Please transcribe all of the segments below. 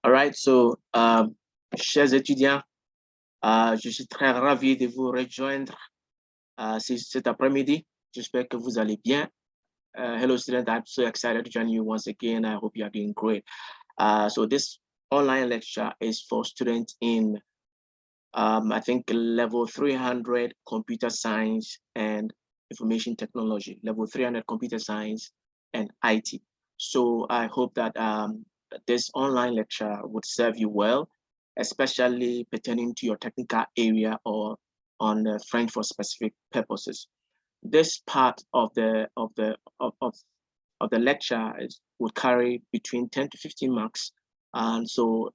All right, so, chers étudiants, je suis très ravi de vous rejoindre cet après-midi. J'espère que vous allez bien. Hello, students. I'm so excited to join you once again. I hope you are doing great. So this online lecture is for students in, I think, level 300 computer science and information technology, level 300 computer science and IT. So I hope that this online lecture would serve you well, especially pertaining to your technical area or on French for specific purposes. This part of the lecture would carry between 10 to 15 marks, and so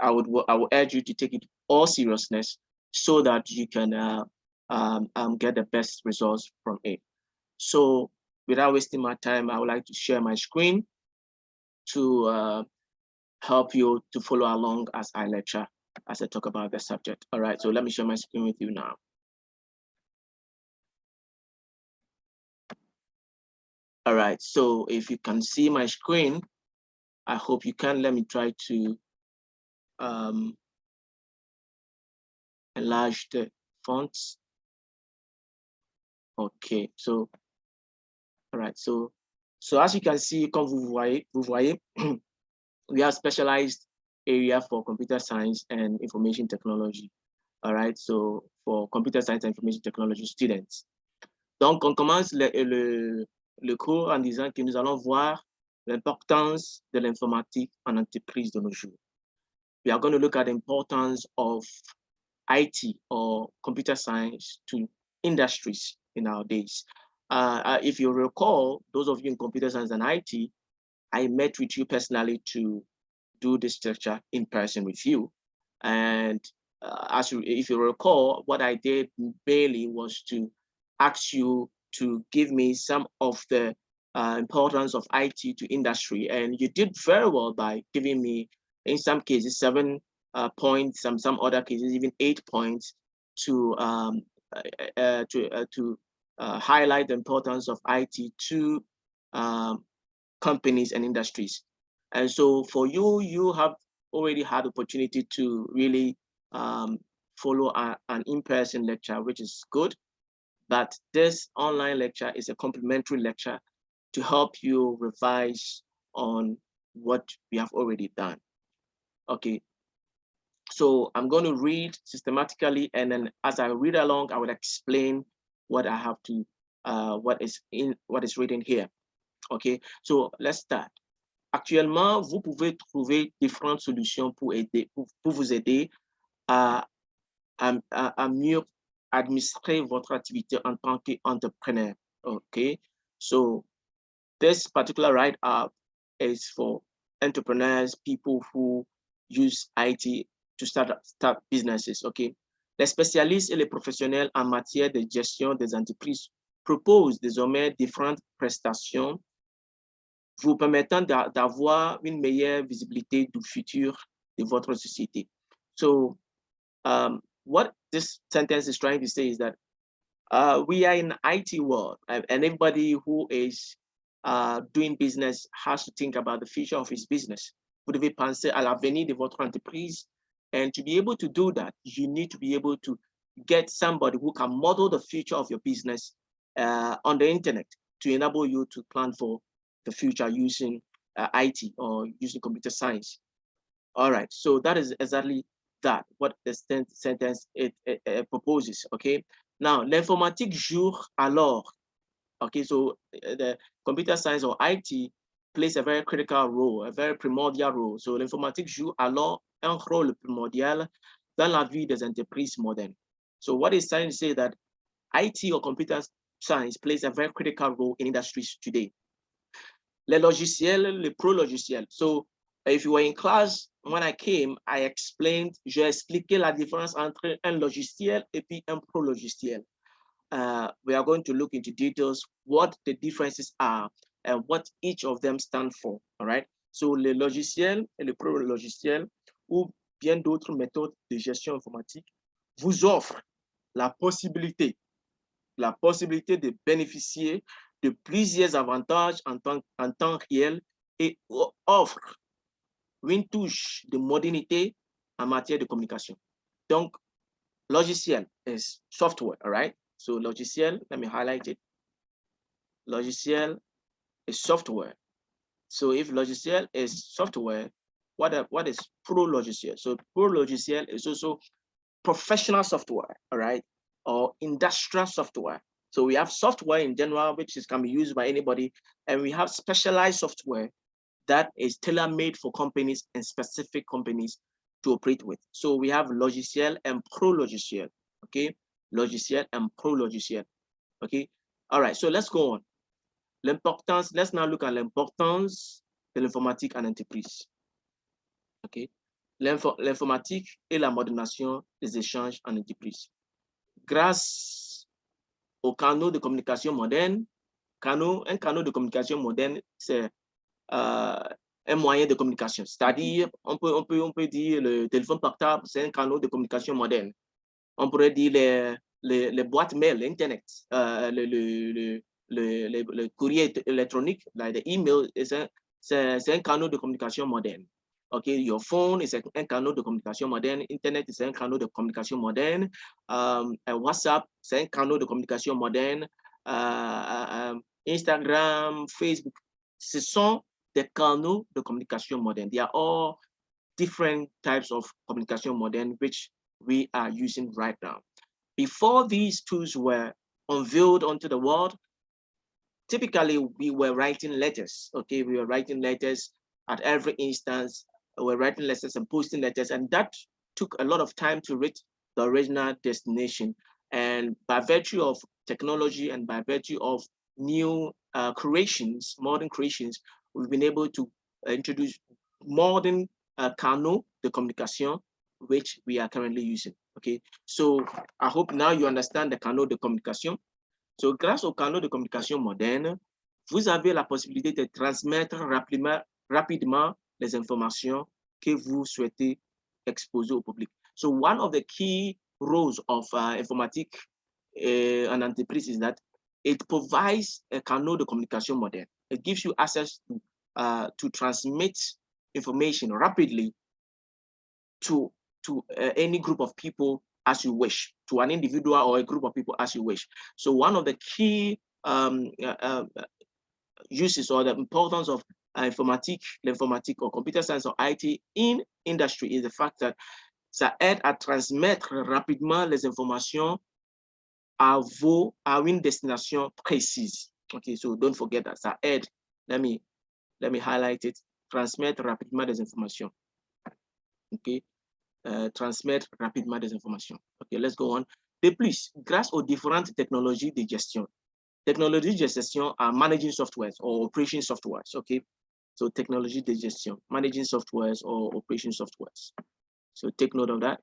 I would urge you to take it all seriousness so that you can get the best results from it. So without wasting my time, I would like to share my screen to help you to follow along as I lecture, as I talk about the subject. All right, so let me share my screen with you now. All right, so if you can see my screen, I hope you can. Let me try to enlarge the fonts. Okay, so, all right, so as you can see, comme vous voyez, we have specialized area for computer science and information technology. All right, so for computer science and information technology students. Donc, on commence le cours en disant que nous allons voir l'importance de l'informatique en entreprise de nos jours. We are going to look at the importance of IT or computer science to industries in our days. If you recall, those of you in computer science and IT, I met with you personally to do this lecture in person with you. And if you recall, what I did mainly was to ask you to give me some of the importance of IT to industry. And you did very well by giving me, in some cases, 7 points, some other cases, even 8 points to highlight the importance of IT to companies and industries. And so for you, you have already had opportunity to really follow an in-person lecture, which is good. But this online lecture is a complimentary lecture to help you revise on what we have already done. Okay. So I'm going to read systematically, and then as I read along, I will explain what I have to, what is written here. Okay. So let's start. Actuellement, vous pouvez trouver différentes solutions pour vous aider à mieux administrer votre activité en tant qu'entrepreneur. Okay, so this particular write-up is for entrepreneurs, people who use IT to start businesses. Okay, les spécialistes et les professionnels en matière de gestion des entreprises proposent désormais différentes prestations vous permettant d'avoir une meilleure visibilité du futur de votre société. So, what this sentence is trying to say is that we are in the IT world, and everybody who is doing business has to think about the future of his business. Vous devez penser à l'avenir de votre entreprise, and to be able to do that, you need to be able to get somebody who can model the future of your business on the internet to enable you to plan for the future using IT or using computer science. All right, so that is exactly what the sentence it proposes. Okay, now l'informatique joue alors. Okay, so the computer science or IT plays a very critical role, a very primordial role. So l'informatique joue alors un rôle primordial dans la vie des entreprises modernes. So what is trying to say that IT or computer science plays a very critical role in industries today. Les logiciels, les pro-logiciels. So if you were in class, when I came, I explained, j'ai expliqué la différence entre un logiciel et puis un pro-logiciel. We are going to look into details, what the differences are and what each of them stand for, all right? So les logiciels et les pro-logiciels ou bien d'autres méthodes de gestion informatique vous offrent la possibilité de bénéficier de plusieurs avantages en temps réel et offre une touche de modernité en matière de communication. Donc, logiciel is software, all right? So logiciel, let me highlight it. Logiciel is software. So if logiciel is software, what is pro logiciel? So pro logiciel is also professional software, all right, or industrial software. So we have software in general, which can be used by anybody, and we have specialized software that is tailor-made for companies and specific companies to operate with. So we have logiciel and pro logiciel, okay? Logiciel and pro logiciel, okay? All right, so let's go on. L'importance, let's now look at l'importance de l'informatique en entreprise. Okay. L'informatique et la modernisation des échanges en entreprise. Grâce aux canaux de communication modernes, un canal de communication moderne, c'est un moyen de communication. C'est-à-dire, on peut dire le téléphone portable, c'est un canal de communication moderne. On pourrait dire les boîtes mail, Internet, le courrier électronique, like the email, c'est un canal de communication moderne. Okay, your phone is un canal de communication moderne. Internet is un canal de communication moderne. WhatsApp, c'est un canal de communication moderne. Instagram, Facebook, ce sont des canaux de communication moderne. They are all different types of communication modern which we are using right now. Before these tools were unveiled onto the world, typically we were writing letters, okay? We were writing letters at every instance. We were writing letters and posting letters, and that took a lot of time to reach the original destination. And by virtue of technology and by virtue of new creations, modern creations, we've been able to introduce modern canaux de communication, which we are currently using, okay? So I hope now you understand the canaux de communication. So, grâce aux canaux de communication modernes, vous avez la possibilité de transmettre rapidement les informations que vous souhaitez exposer au public. So, one of the key roles of informatique an entreprise is that it provides a canal de communication modern. It gives you access to transmit information rapidly to any group of people as you wish, to an individual or a group of people as you wish. So one of the key uses or the importance of informatique or computer science or IT in industry is the fact that ça aide à transmettre rapidement les informations à une destination précise. Okay, so don't forget that. Ça aide. Let me highlight it. Transmettre rapidement des informations. Okay. Transmettre rapidement des informations. Okay, let's go on. De plus, grâce aux différentes technologies de gestion, are managing softwares or operation softwares. Okay, so technology de gestion, managing softwares or operation softwares. So take note of that.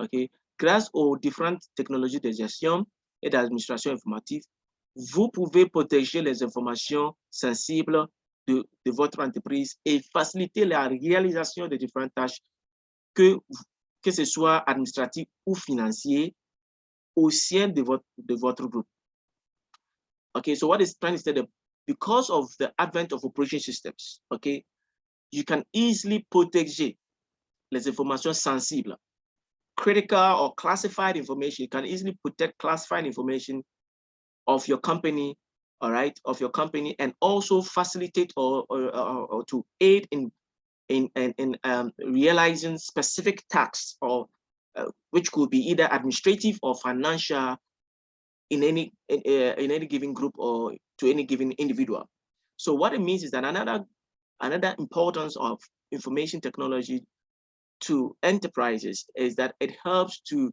Okay, grâce aux différentes technologies de gestion et d'administration informatique, vous pouvez protéger les informations sensibles de votre entreprise et faciliter la réalisation de différentes tâches que ce soit administratif ou financier au sein de votre groupe. Okay, so what is trying to say that because of the advent of operation systems, okay, you can easily protéger les informations sensibles, critical or classified information. You can easily protect classified information of your company, all right, and also facilitate or to aid in realizing specific tasks or which could be either administrative or financial in any given group or to any given individual. So what it means is that another importance of information technology to enterprises is that it helps to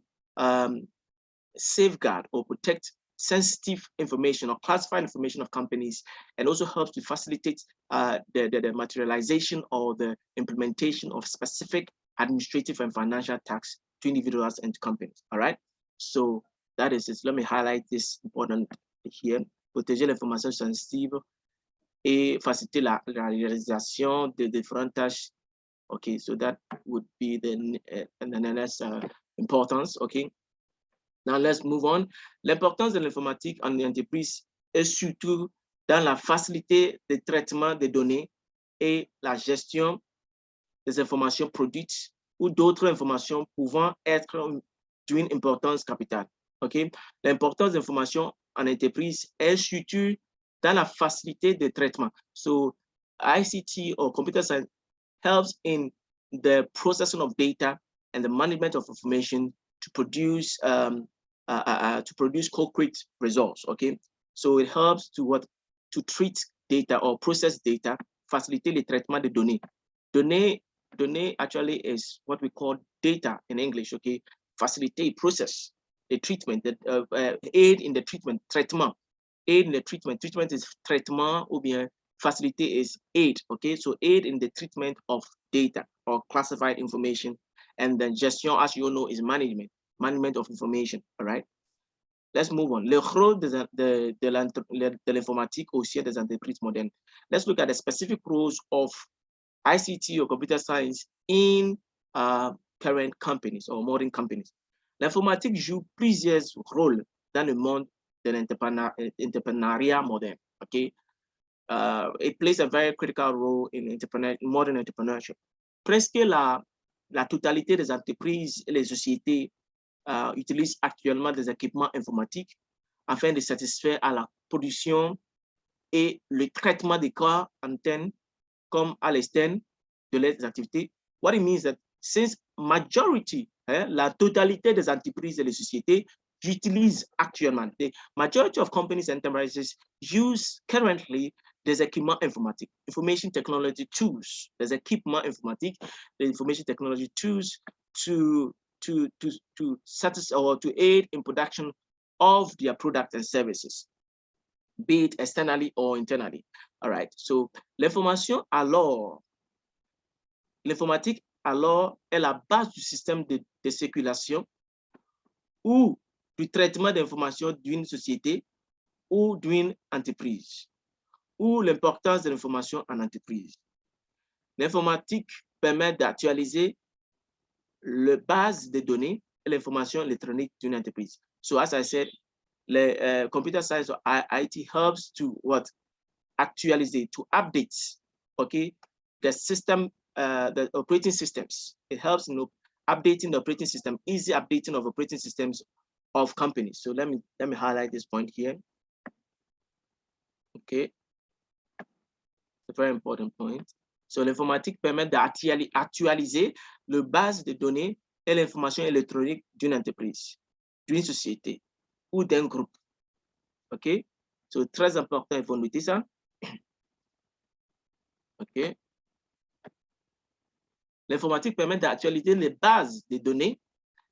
safeguard or protect sensitive information or classified information of companies, and also helps to facilitate the materialization or the implementation of specific administrative and financial tasks to individuals and companies. All right, so that is it. Let me highlight this important here. Protéger l'information sensitive et faciliter la réalisation de différentes tâches. Okay, so that would be the next importance. Okay. Now let's move on. L'importance de l'informatique en entreprise est surtout dans la facilité de traitement des données et la gestion des informations produites ou d'autres informations pouvant être d'une importance capitale. Okay? L'importance d'informations en entreprise est surtout dans la facilité de traitement. So ICT or computer science helps in the processing of data and the management of information to produce concrete results. Okay, so it helps to treat data or process data, facilitate le traitement de données. Données actually is what we call data in English. Okay, facilitate process the treatment, aid in the treatment, traitement, aid in the treatment. Treatment is traitement ou bien facility is aid. Okay, so aid in the treatment of data or classified information, and then gestion, as you know, is management of information. All right, let's move on. Le rôle de l'informatique au sein des entreprises modernes. Let's look at the specific roles of ICT or computer science in current companies or modern companies. L'informatique joue plusieurs rôles dans le monde de l'entrepreneuriat moderne. Okay, it plays a very critical role in modern entrepreneurship. Presque la totalité des entreprises et les sociétés utilisent actuellement des équipements informatiques afin de satisfaire à la production et le traitement des cas internes comme à l'externe de leurs activités. What it means that since majority, la totalité des entreprises et les sociétés utilisent actuellement, the majority of companies and enterprises use currently des équipements informatiques, information technology tools, des équipements informatiques, the information technology tools to satisfy or to aid in production of their products and services, be it externally or internally. All right, so l'informatique alors est la base du système de circulation ou du traitement d'informations d'une société ou d'une entreprise, ou l'importance de l'information en entreprise. L'informatique permet d'actualiser la base de données et l'information électronique d'une entreprise. So as I said, computer science or IT helps to actualize, to update, okay, the system, the operating systems. It helps in updating the operating system, easy updating of operating systems of companies. So let me highlight this point here. Okay, it's a very important point. So l'informatique permet d'actualiser le base de données et l'information électronique d'une entreprise, d'une société ou d'un groupe. OK? So très important, il faut noter ça. OK? L'informatique permet d'actualiser les bases de données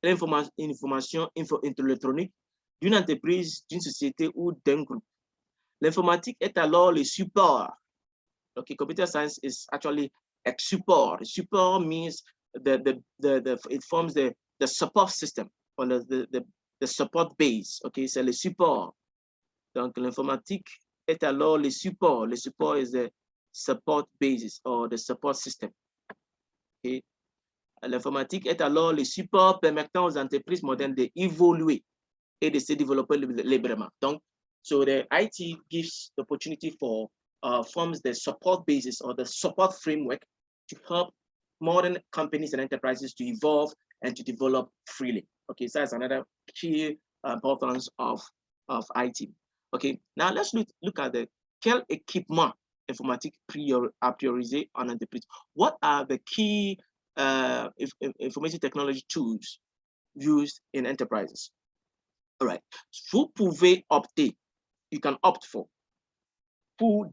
et l'information électronique d'une entreprise, d'une société ou d'un groupe. L'informatique est alors le support. Okay, computer science is actually a support. Support means it forms the support system or the support base. Okay, c'est le support. Donc l'informatique est alors le support. Le support is the support basis or the support system. Okay. L'informatique est alors le support permettant aux entreprises modernes d'évoluer et de se développer librement. Donc, so the IT gives the opportunity for forms the support basis or the support framework to help modern companies and enterprises to evolve and to develop freely. Okay, so that's another key importance of IT. Okay, now let's look at the quel équipement informatique priorisé en entreprise. What are the key information technology tools used in enterprises? All right, vous pouvez opter, you can opt for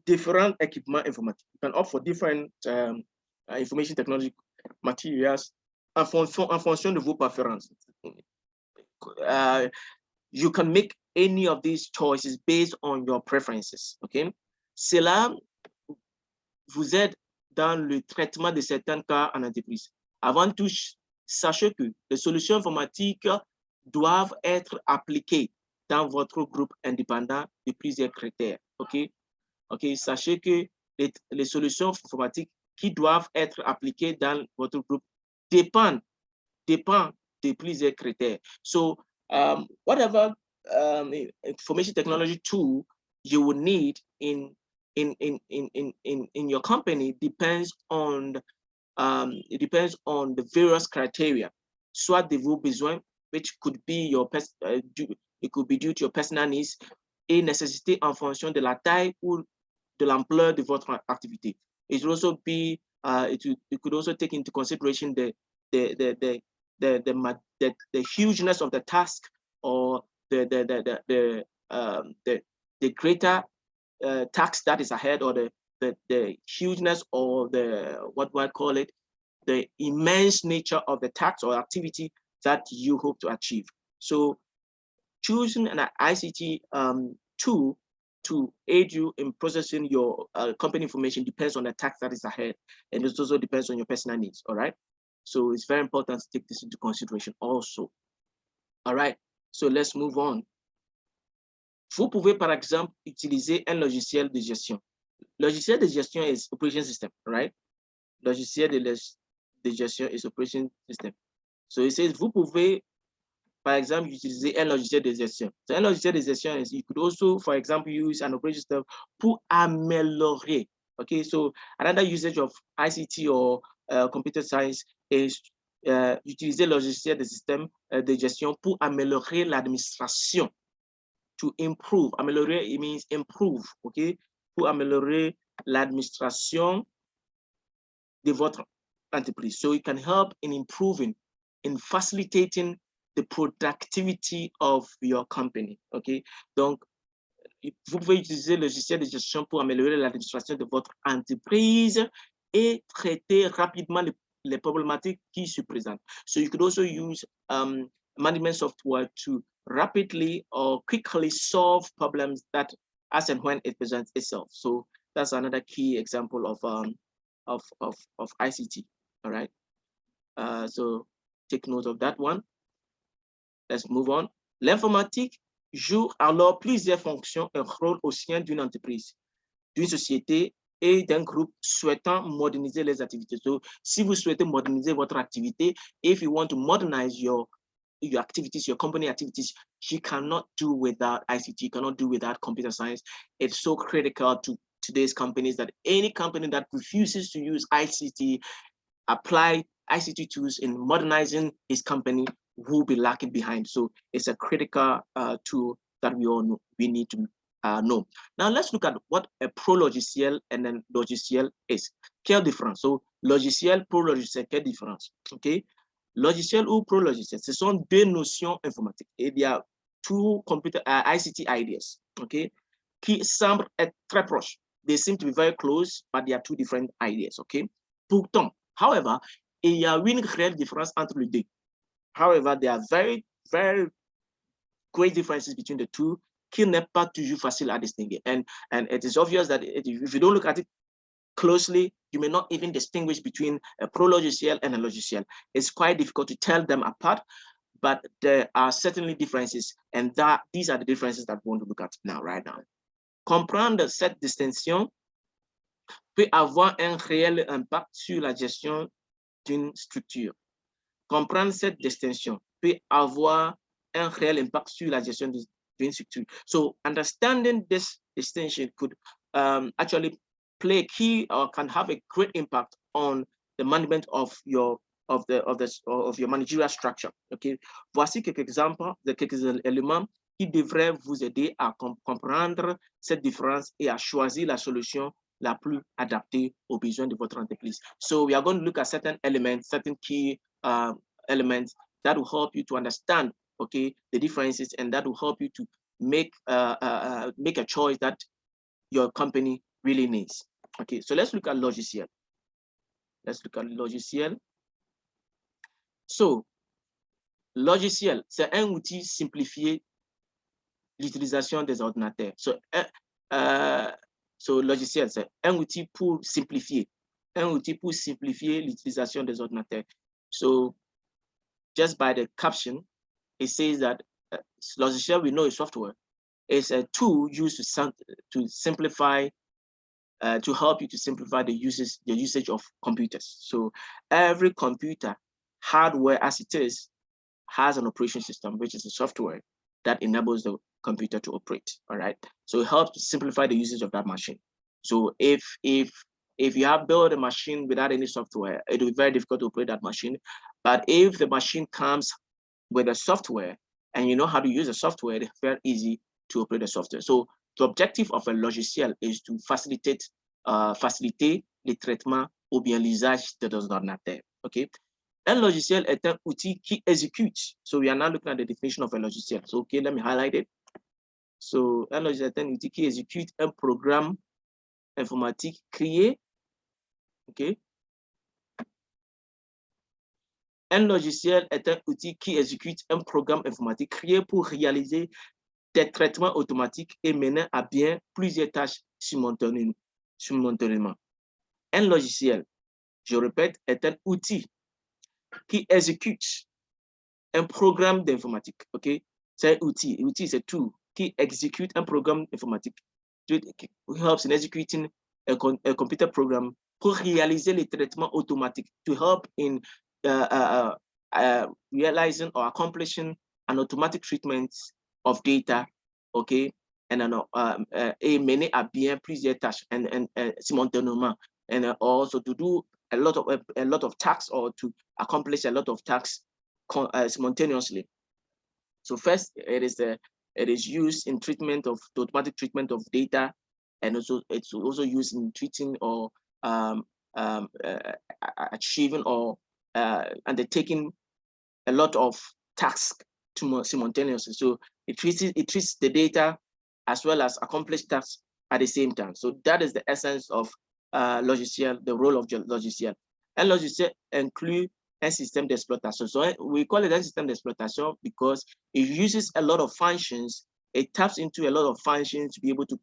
different équipements informatiques. You can opt for different information technology materials en fonction de vos préférences. You can make any of these choices based on your preferences. Okay, cela vous aide dans le traitement de certains cas en entreprise. Avant tout, sachez que les solutions informatiques doivent être appliquées dans votre groupe indépendant de plusieurs critères. Okay? Okay, sachez que les solutions informatiques qui doivent être appliquées dans votre groupe dépendent de plusieurs critères. So, whatever information technology tool you will need in your company depends on it depends on the various criteria, soit de vos besoins, which could be your it could be due to your personal needs, et nécessité en fonction de la taille ou de l'ampleur de votre activité. It would also be it could also take into consideration the hugeness of the task, or the greater task that is ahead, or the hugeness, or what do I call it, the immense nature of the task or activity that you hope to achieve. So choosing an ICT tool to aid you in processing your company information depends on the task that is ahead, and it also depends on your personal needs. All right, so it's very important to take this into consideration also. All right, so let's move on. Vous pouvez par exemple utiliser un logiciel de gestion. Logiciel de gestion is operation system, right? Logiciel de gestion is operation system. So it says vous pouvez par exemple utiliser un logiciel de gestion. So un logiciel de gestion is, you could also, for example, use an operation system pour améliorer. Okay, so another usage of ICT or computer science is utiliser le logiciel de système de gestion pour améliorer l'administration. To improve, améliorer, it means improve, okay? Pour améliorer l'administration de votre entreprise. So it can help in improving, in facilitating the productivity of your company, okay? Donc, vous pouvez utiliser le logiciel de gestion pour améliorer l'administration de votre entreprise et traiter rapidement les problématiques qui se présentent. So you could also use management software to rapidly or quickly solve problems that as and when it presents itself. So that's another key example of ICT. All right. So take note of that one. Let's move on. L'informatique joue alors plusieurs fonctions et rôles au sein d'une entreprise, d'une société et d'un groupe souhaitant moderniser les activités. So, si vous souhaitez moderniser votre activité, if you want to modernize your activities, your company activities, you cannot do without ICT, you cannot do without computer science. It's so critical to today's companies that any company that refuses to use ICT, apply ICT tools in modernizing his company, will be lacking behind. So it's a critical tool that we all know, we need to know. Now let's look at what a pro logiciel and then logiciel is. Quelle différence? So logiciel, pro logiciel, quelle différence? Okay. Logiciel ou pro logiciel, ce sont deux notions informatiques. Et il y a two computer ICT ideas, okay, qui semblent être très proches. They seem to be very close, but they are two different ideas, okay. Pourtant, however, il y a une réelle différence entre les deux. However, there are very, very great differences between the two qui n'est pas toujours facile à distinguer. And it is obvious that if you don't look at it closely, you may not even distinguish between a pro logiciel and a logiciel. It's quite difficult to tell them apart, but there are certainly differences, and these are the differences that we want to look at now, right now. Comprendre cette distinction peut avoir un réel impact sur la gestion d'une structure. Comprendre cette distinction peut avoir un réel impact sur la gestion d'une structure. So understanding this distinction could actually play a key or can have a great impact on the management of your managerial structure. Okay. Voici quelques exemples de quelques éléments qui devraient vous aider à comprendre cette différence et à choisir la solution la plus adaptée aux besoins de votre entreprise. So we are going to look at certain elements, certain key elements that will help you to understand, okay, the differences, and that will help you to make a choice that your company really needs. Okay, so let's look at logiciel. Let's look at logiciel. So, logiciel, c'est un outil simplifié l'utilisation des ordinateurs. So logiciel, c'est un outil pour simplifier l'utilisation des ordinateurs. So, just by the caption, it says that logiciel, we know is software, is a tool used to simplify, to help you to simplify the usage of computers. So every computer, hardware as it is, has an operation system, which is a software that enables the computer to operate. All right. So it helps to simplify the usage of that machine. So if If you have built a machine without any software, it will be very difficult to operate that machine. But if the machine comes with a software and you know how to use the software, it's very easy to operate the software. So the objective of un logiciel is to faciliter le traitement ou bien l'usage de nos ordinateurs. Okay. Un logiciel est un outil qui exécute. So we are now looking at the definition of a logiciel. So okay, let me highlight it. So un logiciel est un outil qui exécute un programme informatique créé. Okay. Un logiciel est un outil qui exécute un programme informatique créé pour réaliser des traitements automatiques et mener à bien plusieurs tâches simultanément. Un logiciel, je répète, est un outil qui exécute un programme d'informatique. Okay? C'est un outil. Outil, c'est tout. Qui exécute un programme informatique. It helps in executing a computer program pour réaliser les traitements automatiques, to help in realizing or accomplishing an automatic treatment of data, okay, and mener à bien plusieurs tâches and simultanément, and also to do a lot of tasks or to accomplish a lot of tasks simultaneously. So first, it is used in treatment of the automatic treatment of data, and also it's also used in treating or achieving or undertaking a lot of tasks simultaneously. So it treats the data as well as accomplish tasks at the same time. So that is the essence of logiciel, the role of logiciel. Un logiciel inclut un système d'exploitation. So we call it a system d'exploitation because it uses a lot of functions. It taps into a lot of functions to be able to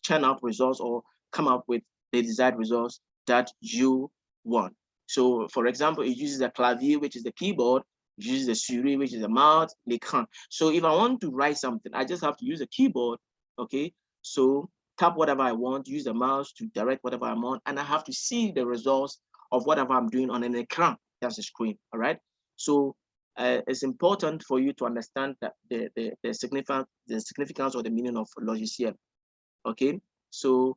churn out results or come up with the desired results that you want. So for example, it uses a clavier, which is the keyboard, it uses the souris, which is the mouse, l'écran. So if I want to write something, I just have to use a keyboard, okay? So tap whatever I want, use the mouse to direct whatever I want, and I have to see the results of whatever I'm doing on an écran, that's the screen, all right? So it's important for you to understand that the significance or the meaning of logiciel, okay? So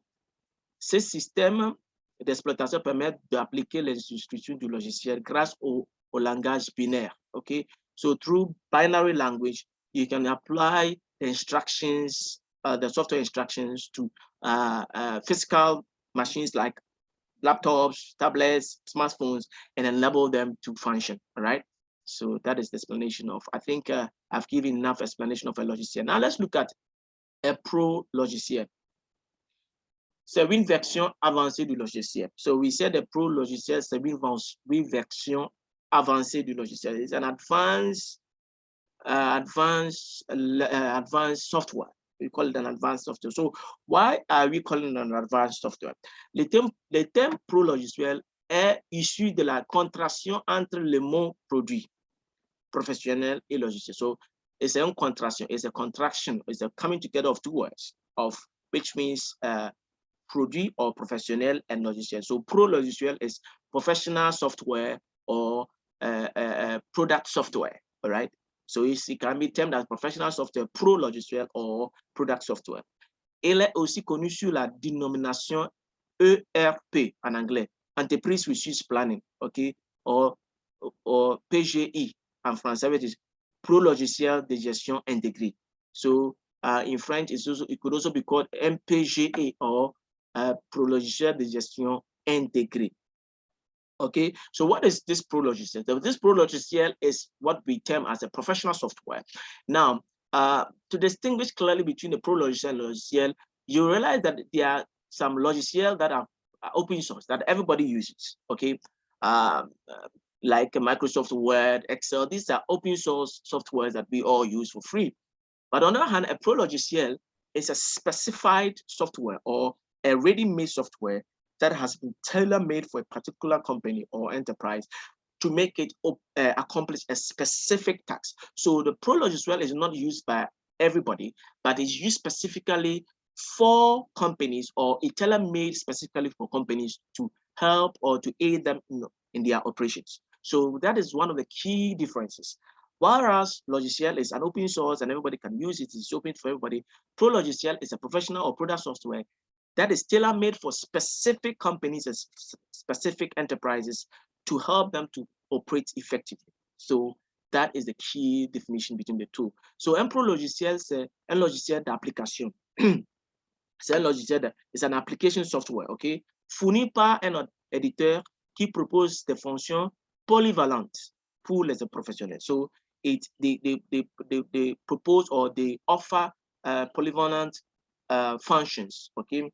ces systèmes d'exploitation permettent d'appliquer les instructions du logiciel grâce au langage binaire, okay? So through binary language, you can apply the instructions, the software instructions to physical machines like laptops, tablets, smartphones, and enable them to function, all right? So that is the explanation of, I think I've given enough explanation of a logiciel. Now let's look at a pro logiciel. C'est une version avancée du logiciel. So we said the pro logiciel, c'est une version avancée du logiciel. It's an advanced software. We call it an advanced software. So why are we calling it an advanced software? Le terme pro logiciel est issu de la contraction entre le mot produit, professionnel et logiciel. So it's a contraction, it's a contraction, it's a coming together of two words, of which means produit or professionnel and logiciel. So pro logiciel is professional software or product software, all right? So it can be termed as professional software, pro logiciel or product software. Elle est aussi connue sous la dénomination ERP en anglais, Enterprise Resource Planning, okay? Or PGI en français, which is pro logiciel de gestion intégrée. So in French, it could also be called MPGA or pro logiciel de gestion intégrée. Okay, so what is this pro logiciel? This pro logiciel is what we term as a professional software. Now, to distinguish clearly between the pro logiciel and logiciel, you realize that there are some logiciel that are open source that everybody uses. Okay, like Microsoft Word, Excel. These are open source softwares that we all use for free. But on the other hand, a pro logiciel is a specified software or a ready-made software that has been tailor-made for a particular company or enterprise to make it accomplish a specific task. So the pro logiciel is not used by everybody, but is used specifically for companies, or it tailor-made specifically for companies to help or to aid them in their operations. So that is one of the key differences. Whereas logiciel is an open source and everybody can use it, it's open for everybody. Pro logiciel is a professional or product software that is tailor-made for specific companies and specific enterprises to help them to operate effectively. So that is the key definition between the two. So un pro logiciel, c'est un logiciel d'application. C'est un logiciel, c'est un application software, OK, fourni par un éditeur qui propose des fonctions polyvalentes pour les professionnels. So they propose or they offer polyvalent functions, okay,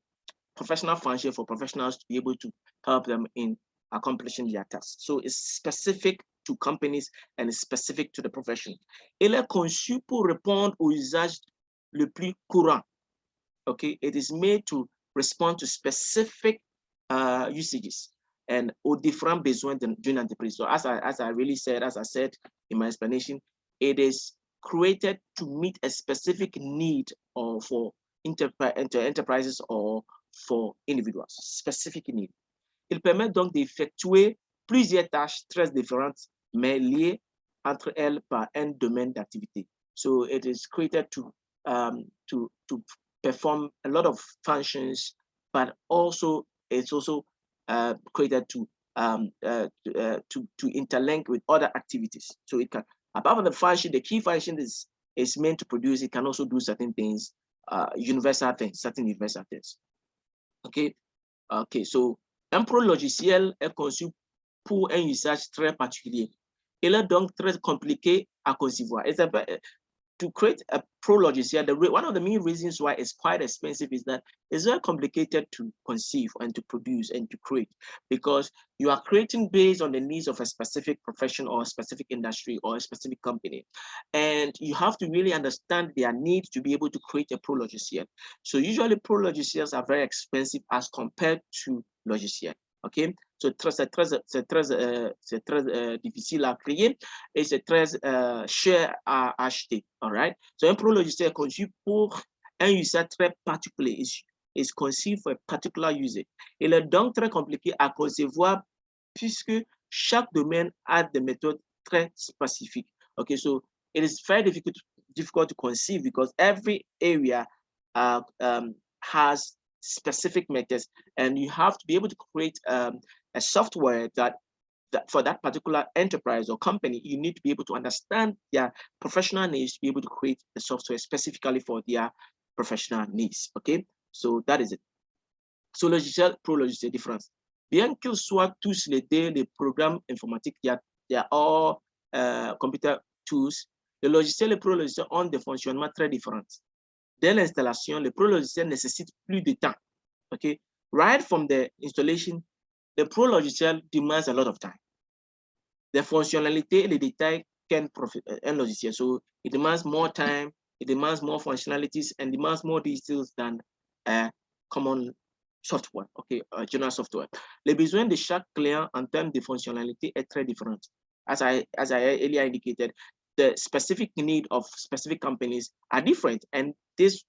professional functions for professionals to be able to help them in accomplishing their tasks. So it's specific to companies and it's specific to the profession. Il est conçu pour répondre aux usages le plus courant. Okay, it is made to respond to specific usages and aux différents besoins d'une entreprise. So as I said in my explanation, it is created to meet a specific need or for enterprises or for individuals, specific need. Il permet donc d'effectuer plusieurs tâches très différentes, mais liées entre elles par un domaine d'activité. So it is created to perform a lot of functions, but also it's also created to interlink with other activities. So it can, apart from the function, the key function is meant to produce. It can also do certain things, universal things, certain universal things. Okay, okay. So un pro logiciel est conçu pour un usage très particulier. Il est donc très compliqué à concevoir. To create a pro logiciel, one of the main reasons why it's quite expensive is that it's very complicated to conceive and to produce and to create, because you are creating based on the needs of a specific profession or a specific industry or a specific company. And you have to really understand their needs to be able to create a pro logiciel. So usually pro logiciels are very expensive as compared to logiciel. Okay, so c'est très difficile à créer et c'est très cher à acheter. All right. So un pro logiciel est conçu pour un usage très particulier. Is conceived for a particular usage. Il est donc très compliqué à concevoir puisque chaque domaine a des méthodes très spécifiques. Okay, so it is very difficult to conceive because every area has specific methods, and you have to be able to create a software that for that particular enterprise or company. You need to be able to understand their professional needs to be able to create the software specifically for their professional needs. Okay, so that is it. So logiciel, pro logiciel différence. Bien qu'ils soient tous les deux des programmes informatiques, they are all computer tools. Le logiciel et pro logiciel ont des fonctionnements très différents. Dès l'installation, le pro logiciel nécessite plus de temps. Okay, right from the installation, the pro logiciel demands a lot of time. The fonctionnalité et les détails can profit un logiciel. So it demands more time, it demands more functionalities, and demands more details than a common software, okay, general software. Les besoins de chaque client en termes de fonctionnalité est très différent. As I earlier indicated, the specific need of specific companies are different, and this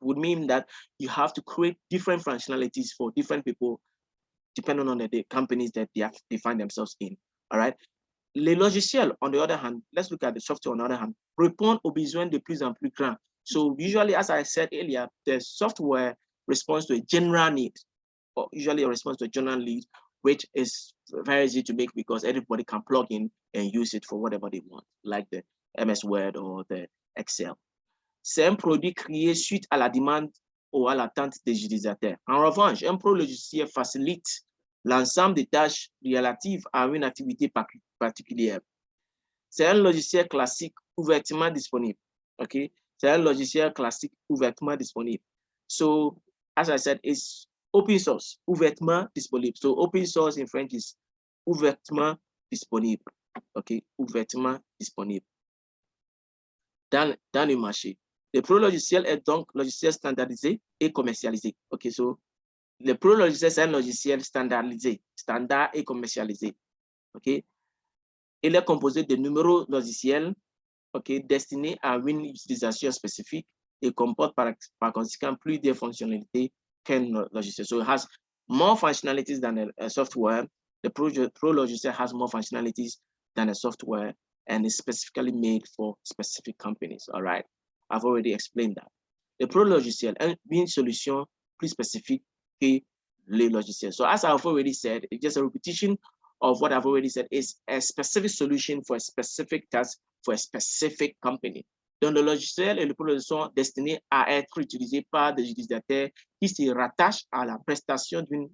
would mean that you have to create different functionalities for different people depending on the companies that they find themselves in. All right. Les logiciels, on the other hand, let's look at the software on the other hand, répondent aux besoins de plus en plus grands. So usually, as I said earlier, the software responds to a general need, or usually a response to a general need, which is very easy to make because everybody can plug in and use it for whatever they want, like the MS Word or the Excel. C'est un produit créé suite à la demande ou à l'attente des utilisateurs. En revanche, un pro logiciel facilite l'ensemble des tâches relatives à une activité particulière. C'est un logiciel classique ouvertement disponible. Okay, c'est un logiciel classique ouvertement disponible. So, as I said, it's open source, ouvertement disponible. So, open source in French is ouvertement disponible. Okay, ouvertement disponible dans le marché. Le pro logiciel est donc logiciel standardisé et commercialisé. Okay, so le pro logiciel, c'est un logiciel standardisé, standard et commercialisé. Okay, il est composé de numéros logiciels, okay, destinés à une utilisation spécifique et comporte par conséquent plus de fonctionnalités qu'un logiciel. So it has more functionalities than a software. The pro logiciel has more functionalities than a software and is specifically made for specific companies. All right, I've already explained that. Le pro logiciel est une solution plus spécifique que les logiciels. So as I've already said, it's just a repetition of what I've already said, is a specific solution for a specific task for a specific company. Donc, le logiciel et le produit sont destinés à être utilisés par des utilisateurs qui se rattachent à la prestation d'une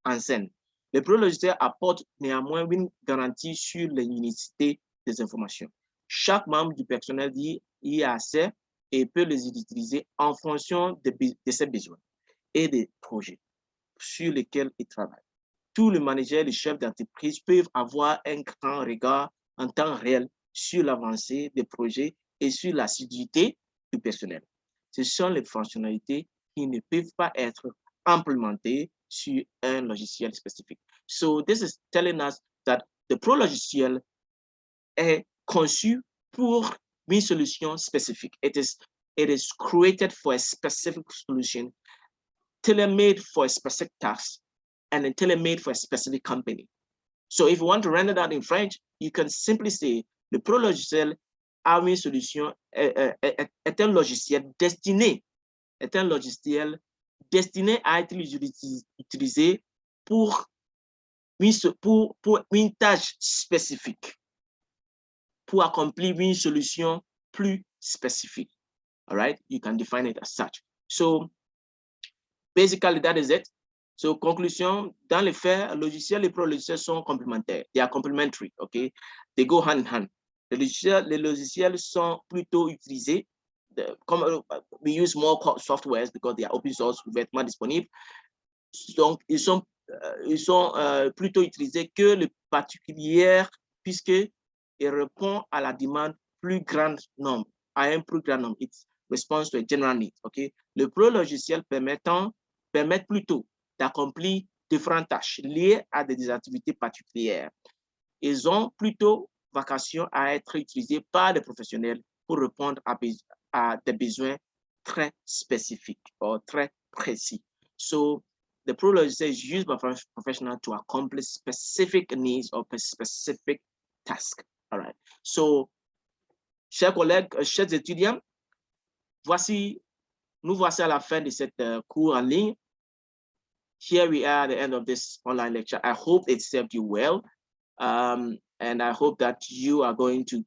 enseigne. Le produit logiciel apporte néanmoins une garantie sur l'unicité des informations. Chaque membre du personnel y a accès et peut les utiliser en fonction de ses besoins et des projets sur lesquels il travaille. Tous les managers et les chefs d'entreprise peuvent avoir un grand regard en temps réel sur l'avancée des projets et sur l'assiduité du personnel. Ce sont les fonctionnalités qui ne peuvent pas être implémentées sur un logiciel spécifique. So this is telling us that the Pro logiciel est conçu pour une solution spécifique. It is created for a specific solution, tailor-made for a specific task, and then tailor-made for a specific company. So if you want to render that in French, you can simply say le Pro logiciel a une solution, est un logiciel destiné à être utilisé pour une tâche spécifique, pour accomplir une solution plus spécifique. All right, you can define it as such. So basically, that is it. So, conclusion, dans les faits, logiciel et pro-logiciel sont complémentaires. They are complementary, okay? They go hand in hand. Les logiciels sont plutôt utilisés, comme we use more softwares because they are open source, ouvertement disponibles. Donc, ils sont plutôt utilisés que les particuliers puisqu'ils répondent à la demande plus grand nombre, à un plus grand nombre. It responds to a general need, okay? Le pro-logiciel permet plutôt d'accomplir différentes tâches liées à des activités particulières. Ils ont plutôt vocation à être utilisés par des professionnels pour répondre à des besoins très spécifiques ou très précis. So, the Pro logiciel is used by professionals to accomplish specific needs or specific tasks. All right. So, chers collègues, chers étudiants, nous voici à la fin de cette cours en ligne. Here we are at the end of this online lecture. I hope it served you well. And I hope that you are going to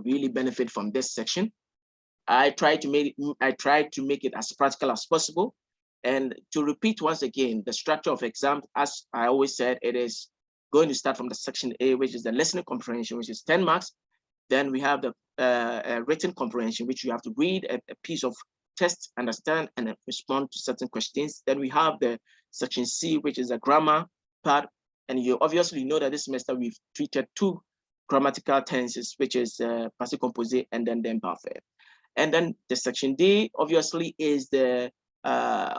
really benefit from this section. I tried to make it as practical as possible. And to repeat once again, the structure of exam, as I always said, it is going to start from the section A, which is the listening comprehension, which is 10 marks. Then we have the written comprehension, which you have to read a piece of text, understand, and respond to certain questions. Then we have the section C, which is a grammar part. And you obviously know that this semester we've treated 2 grammatical tenses, which is passé composé and then the imperfect. And then the section D, obviously, is the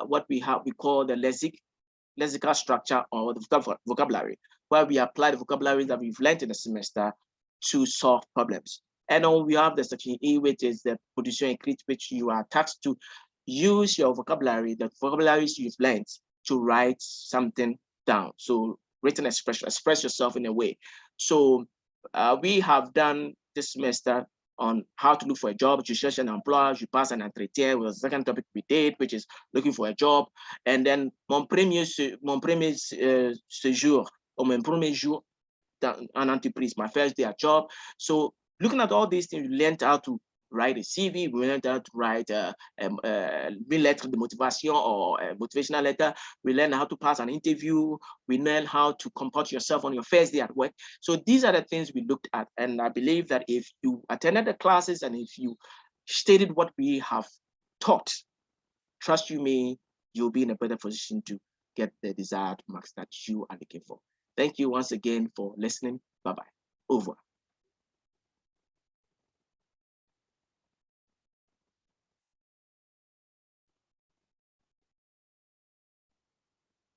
what we call the lexical structure or the vocabulary, where we apply the vocabulary that we've learned in the semester to solve problems. And then we have the section E, which is the production écrite, which you are tasked to use your vocabulary, the vocabularies you've learned, to write something down. So written expression, express yourself in a way. So we have done this semester on how to look for a job. Je cherche un emploi, je passe un entretien was the second topic we did, which is looking for a job. And then mon premier séjour, or mon premier jour en entreprise, my first day at job. So looking at all these things, we learned how to write a CV, we learned how to write a lettre de motivation or a motivational letter. We learned how to pass an interview. We learned how to comport yourself on your first day at work. So these are the things we looked at. And I believe that if you attended the classes and if you stated what we have taught, trust you me, you'll be in a better position to get the desired marks that you are looking for. Thank you once again for listening. Bye-bye. Over.